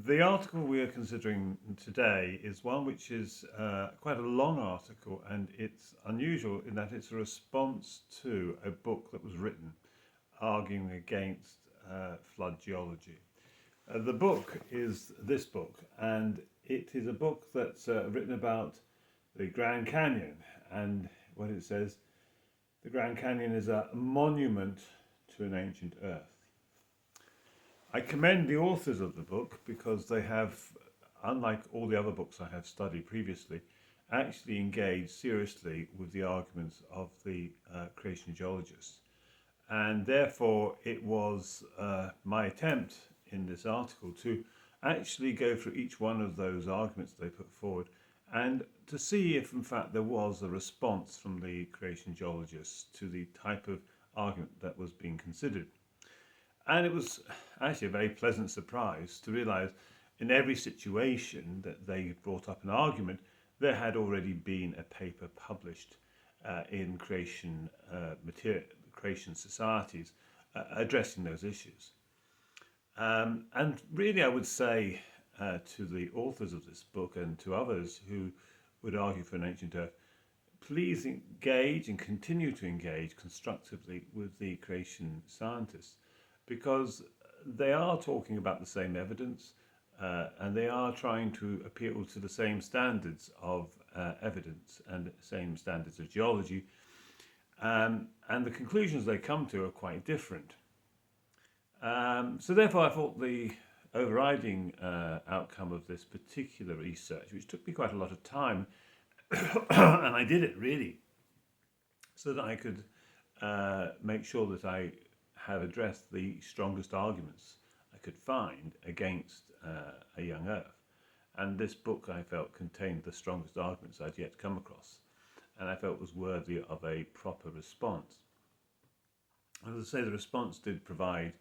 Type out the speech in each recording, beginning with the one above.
The article we are considering today is one which is quite a long article, and it's unusual in that it's a response to a book that was written arguing against flood geology. The book is this book, and it is a book that's written about the Grand Canyon. And what it says, the Grand Canyon is a monument to an ancient Earth. I commend the authors of the book because they have, unlike all the other books I have studied previously, actually engaged seriously with the arguments of the creation geologists. And therefore, it was my attempt in this article to actually go through each one of those arguments they put forward and to see if, in fact, there was a response from the creation geologists to the type of argument that was being considered. And it was actually a very pleasant surprise to realize in every situation that they brought up an argument, there had already been a paper published in creation societies addressing those issues. And really, I would say to the authors of this book and to others who would argue for an ancient Earth, please engage and continue to engage constructively with the creation scientists, because they are talking about the same evidence and they are trying to appeal to the same standards of evidence and same standards of geology. And the conclusions they come to are quite different. So therefore I thought the overriding outcome of this particular research, which took me quite a lot of time, and I did it really so that I could make sure that I have addressed the strongest arguments I could find against a young Earth. And this book, I felt, contained the strongest arguments I'd yet come across, and I felt was worthy of a proper response. As I say, the response did provide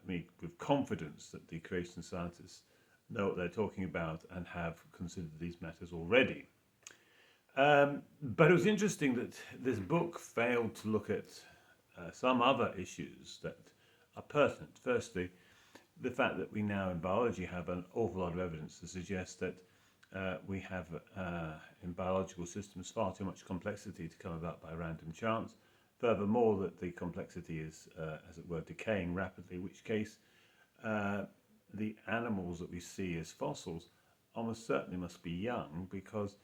me with confidence that the creation scientists know what they're talking about and have considered these matters already. But it was interesting that this book failed to look at some other issues that are pertinent. Firstly, the fact that we now in biology have an awful lot of evidence to suggest that we have in biological systems far too much complexity to come about by random chance. Furthermore, that the complexity is, as it were, decaying rapidly, in which case the animals that we see as fossils almost certainly must be young, because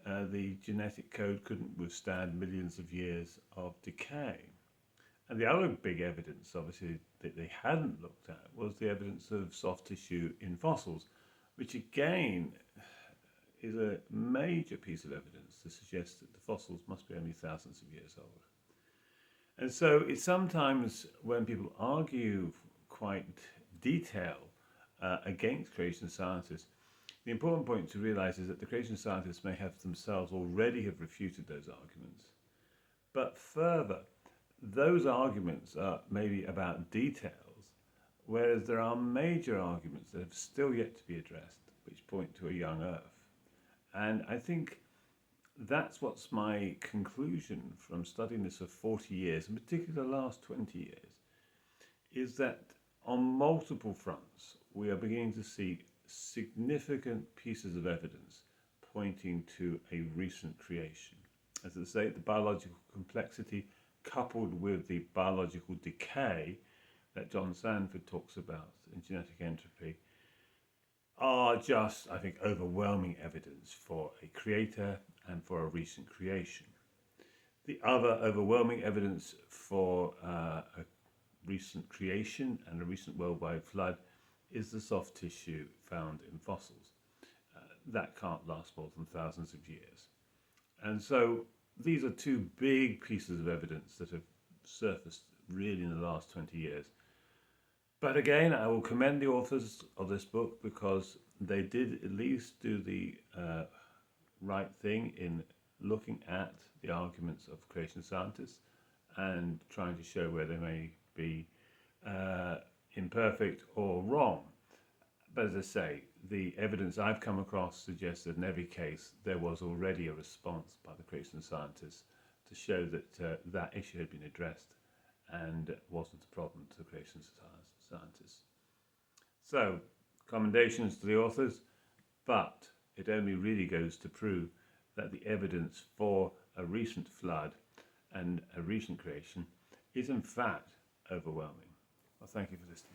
the genetic code couldn't withstand millions of years of decay. And the other big evidence, obviously, that they hadn't looked at was the evidence of soft tissue in fossils, which again is a major piece of evidence to suggest that the fossils must be only thousands of years old. And so it's sometimes when people argue quite detail against creation scientists, the important point to realize is that the creation scientists may have themselves already have refuted those arguments. But further, those arguments are maybe about details, whereas there are major arguments that have still yet to be addressed, which point to a young Earth. And I think that's what's my conclusion from studying this for 40 years, in particular the last 20 years, is that on multiple fronts we are beginning to see significant pieces of evidence pointing to a recent creation. As I say, the biological complexity coupled with the biological decay that John Sanford talks about in genetic entropy are just, I think, overwhelming evidence for a creator and for a recent creation. The other overwhelming evidence for a recent creation and a recent worldwide flood is the soft tissue found in fossils. That can't last more than thousands of years. And so these are two big pieces of evidence that have surfaced really in the last 20 years. But again, I will commend the authors of this book because they did at least do the right thing in looking at the arguments of creation scientists and trying to show where they may be imperfect or wrong. But as I say, the evidence I've come across suggests that in every case there was already a response by the creation scientists to show that that issue had been addressed and wasn't a problem to the creation scientists. So Commendations to the authors, but it only really goes to prove that the evidence for a recent flood and a recent creation is in fact overwhelming. Well, thank you for listening.